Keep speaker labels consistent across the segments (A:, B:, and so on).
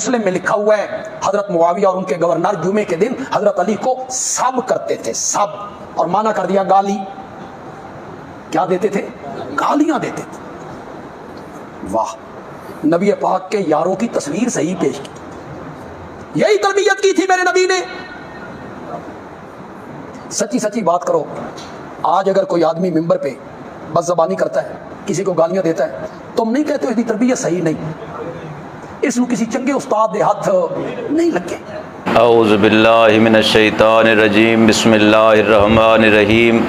A: मुस्लिम में लिखा हुआ है हजरत मुआविया और उनके गवर्नर जुमे के दिन हजरत अली को सब करते थे, सब, और माना कर दिया गाली। क्या देते थे? गालियां देते थे। वाह, नबी पाक के यारों की तस्वीर सही पेश की, यही तरबियत की थी मेरे नबी ने। सच्ची सच्ची बात करो, आज अगर कोई आदमी मिंबर पे बस ज़बानी करता है, किसी को गालियां देता है, तुम नहीं कहते इसकी तरबियत सही नहीं, इसमें किसी चंगे उस्ताद दे हाथ नहीं लगे।
B: औज़ु बिल्लाहि मिनश शैतानिर रजीम, बिस्मिल्लाहिर रहमानिर रहीम,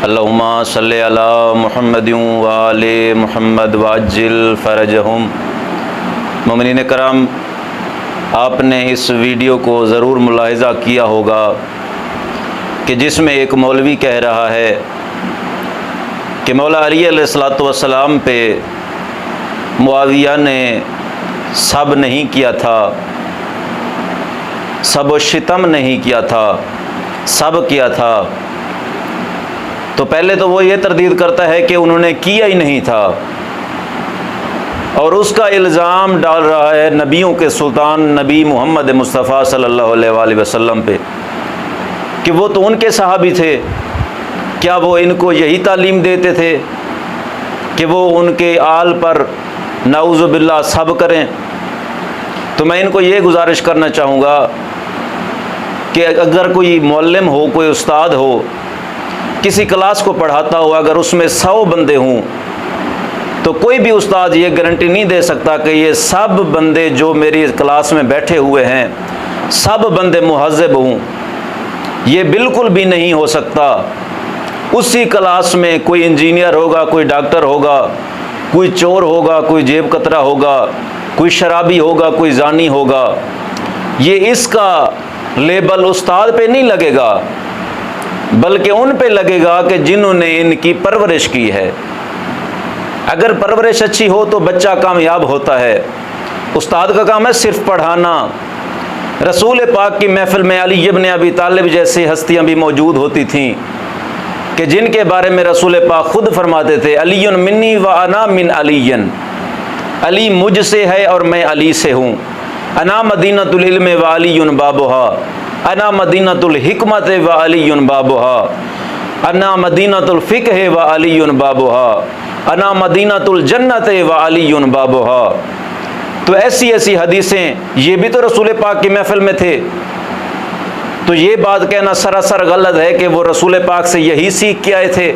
B: अल्लाहुम्मा सल्लि अला मुहम्मदिन व आले मुहम्मद वाजिल फरजहुम। मोमिनीन करम, आपने इस वीडियो को ज़रूर मुलाहिज़ा किया होगा कि जिसमें एक मौलवी कह रहा है कि मौला अली अलैहिस्सलातु वस्सलाम पे मुआविया ने सब नहीं किया था, सब व शितम नहीं किया था, सब किया था। तो पहले तो वो ये तरदीद करता है कि उन्होंने किया ही नहीं था, और उसका इल्ज़ाम डाल रहा है नबियों के सुल्तान नबी मोहम्मद मुस्तफ़ा सल्लल्लाहु अलैहि वसल्लम पे कि वो तो उनके सहाबी थे। क्या वो इनको यही तालीम देते थे कि वो उनके आल पर नाउज़ु बिल्लाह सब करें? तो मैं इनको ये गुजारिश करना चाहूँगा कि अगर कोई मुअल्लिम हो, कोई उस्ताद हो, किसी क्लास को पढ़ाता हो, अगर उसमें 100 बंदे हों, तो कोई भी उस्ताद ये गारंटी नहीं दे सकता कि ये सब बंदे जो मेरी क्लास में बैठे हुए हैं सब बंदे मुहज़्ज़ब हों। ये बिल्कुल भी नहीं हो सकता। उसी क्लास में कोई इंजीनियर होगा, कोई डॉक्टर होगा, कोई चोर होगा, कोई जेब कतरा होगा, कोई शराबी होगा, कोई जानी होगा। ये इसका लेबल उस्ताद पे नहीं लगेगा, बल्कि उन पे लगेगा कि जिन्होंने इनकी परवरिश की है। अगर परवरिश अच्छी हो तो बच्चा कामयाब होता है। उस्ताद का काम है सिर्फ पढ़ाना। रसूल पाक की महफिल में अली इब्न अबी तालिब जैसी हस्तियां भी मौजूद होती थीं कि जिनके बारे में रसूल पाक खुद फरमाते थे, अलीयुन मिन्नी व अना मिन अलीयन, अली मुझसे है और मैं अली से हूँ। अना मदीनतुल इल्म व अलीयुन बाबुहा, अना मदीनतुल हिकमत व अलीयुन बाबुहा, अना मदीनतुल फ़िक़्ह व अलीयुन बाबुहा, अना मदीनतुल जन्नत व अलीयुन बाबुहा। तो ऐसी ऐसी हदीसें, ये भी तो रसूल पाक की महफिल में थे। तो ये बात कहना सरासर गलत है कि वो रसूल पाक से यही सीख के आए थे।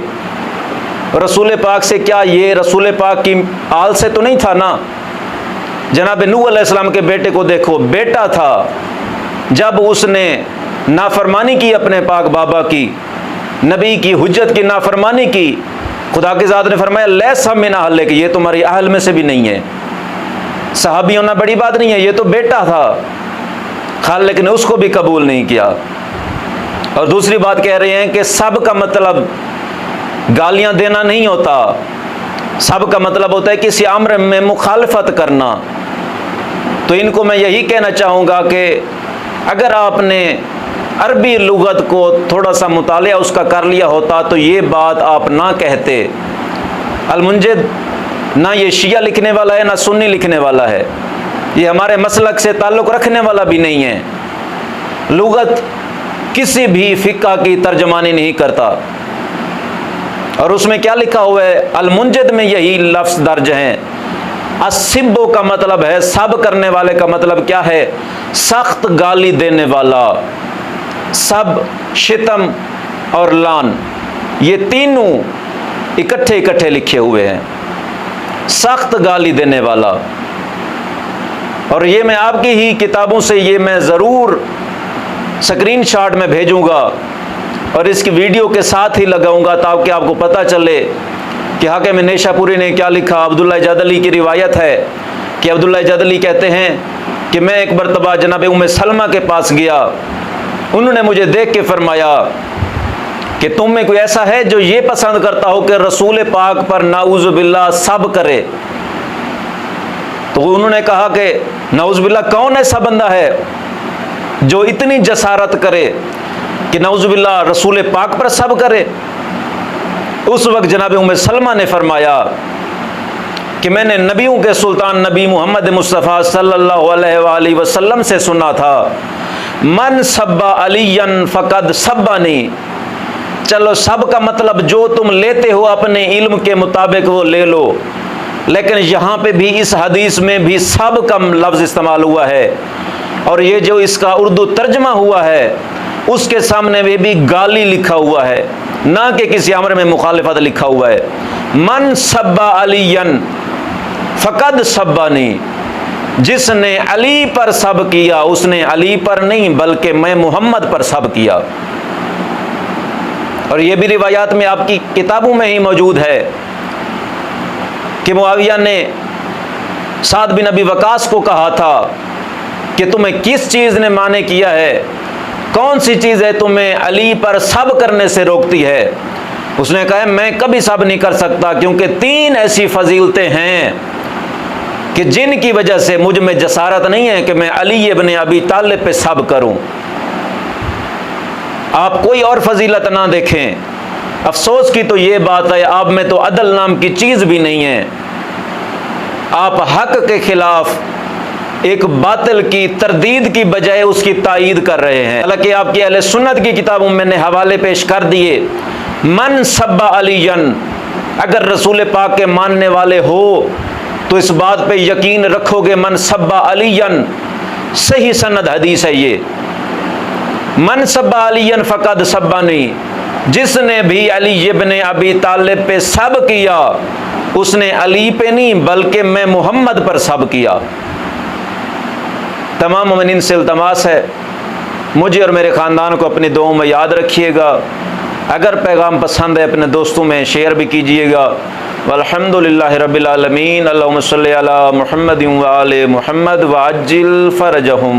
B: रसूल पाक से क्या, ये रसूल पाक की आल से तो नहीं था ना। जनाब नूह अलैहिस्सलाम के बेटे को देखो, बेटा था, जब उसने नाफरमानी की अपने पाक बाबा की, नबी की हुज्जत की नाफरमानी की, खुदा के ज़ात ने फरमाया लैसा मिन अहलिक, ये तुम्हारी अहल में से भी नहीं है। सहाबी होना बड़ी बात नहीं है, ये तो बेटा था, खालिक ने उसको भी कबूल नहीं किया। और दूसरी बात कह रहे हैं कि सब का मतलब गालियां देना नहीं होता, सब का मतलब होता है किसी अम्र में मुखालफत करना। तो इनको मैं यही कहना चाहूँगा कि अगर आपने अरबी लुगत को थोड़ा सा मुतालिया उसका कर लिया होता तो ये बात आप ना कहते। अल-मुंजिद ना ये शिया लिखने वाला है, ना सुन्नी लिखने वाला है, ये हमारे मसलक से ताल्लुक़ रखने वाला भी नहीं है। लुगत किसी भी फ़िक़्ह की तर्जमानी नहीं करता। और उसमें क्या लिखा हुआ है? अल-मुंजिद में यही लफ्ज़ दर्ज हैं। असिब्बो का मतलब है सब करने वाले का मतलब क्या है? सख्त गाली देने वाला। सब, शितम और लान, ये तीनों इकट्ठे इकट्ठे लिखे हुए हैं। सख्त गाली देने वाला। और ये मैं आपकी ही किताबों से ये मैं ज़रूर स्क्रीनशॉट में भेजूँगा और इसकी वीडियो के साथ ही लगाऊंगा ताकि आपको पता चले कि हाकिम नेशापुरी ने क्या लिखा। अब्दुल्ला जदली की रिवायत है कि अब्दुल्ला जदली कहते हैं कि मैं एक मरतबा जनाब उम्मे सलमा के पास गया, उन्होंने मुझे देख के फरमाया कि तुम में कोई ऐसा है जो ये पसंद करता हो कि रसूल पाक पर नाउज़ु बिल्लाह सब करे? तो उन्होंने कहा कि नाउज़ु बिल्लाह कौन ऐसा बंदा है जो इतनी जसारत करे कि नाउज़ु बिल्लाह रसूल पाक पर सब करे? उस वक्त जनाब उम्मे सलमा ने फरमाया कि मैंने नबियों के सुल्तान नबी मोहम्मद मुस्तफ़ा सल्लल्लाहु अलैहि वसल्लम से सुना था, मन सब्बा अलियन फ़क़द सब्बानी। चलो सब का मतलब जो तुम लेते हो अपने इल्म के मुताबिक वो ले लो, लेकिन यहाँ पे भी इस हदीस में भी सब का लफ्ज़ इस्तेमाल हुआ है, और ये जो इसका उर्दू तर्जमा हुआ है उसके सामने भी गाली लिखा हुआ है, ना कि किसी अमर में मुखालिफत लिखा हुआ है। मन सब्बा अलियन फ़क़द सब्बानी, जिसने अली पर सब किया उसने अली पर नहीं बल्कि मैं मोहम्मद पर सब किया। और ये भी रिवायात में आपकी किताबों में ही मौजूद है कि मुआविया ने साद बिन अबी वकास को कहा था कि तुम्हें किस चीज़ ने माने किया है, कौन सी चीज़ है तुम्हें अली पर सब करने से रोकती है। उसने कहा मैं कभी सब नहीं कर सकता, क्योंकि 3 ऐसी फजीलतें हैं कि जिनकी वजह से मुझ में जसारत नहीं है कि मैं अली इब्न अबी तालिब पे सब करूं। आप कोई और फजीलत ना देखें। अफसोस की तो ये बात है, आप में तो अदल नाम की चीज़ भी नहीं है। आप हक के खिलाफ एक बातिल की तरदीद की बजाय उसकी तायीद कर रहे हैं। हालांकि आपकी अहले सुन्नत की किताबों में मैंने हवाले पेश कर दिए। मन सब्बा अलियन, अगर रसूल पाक के मानने वाले हो तो इस बात पे यकीन रखोगे मन सब्बा अलियन, सही सनद हदीस है ये। मन सब्बा अलियन फ़क़द सब्बानी, जिसने भी अली इब्न अबी तालिब पे सब किया उसने अली पे नहीं बल्कि मैं मोहम्मद पर सब किया। तमाम मोमिनीन से इल्तमास है, मुझे और मेरे ख़ानदान को अपनी दुआओं में याद रखिएगा। अगर पैगाम पसंद है अपने दोस्तों में शेयर भी कीजिएगा। वल्हम्दुलिल्लाहि रब्बिल आलमीन। अल्लाहुम्मा सल्लि अला मुहम्मद व आले मुहम्मद व अज्जिल फरजहुम।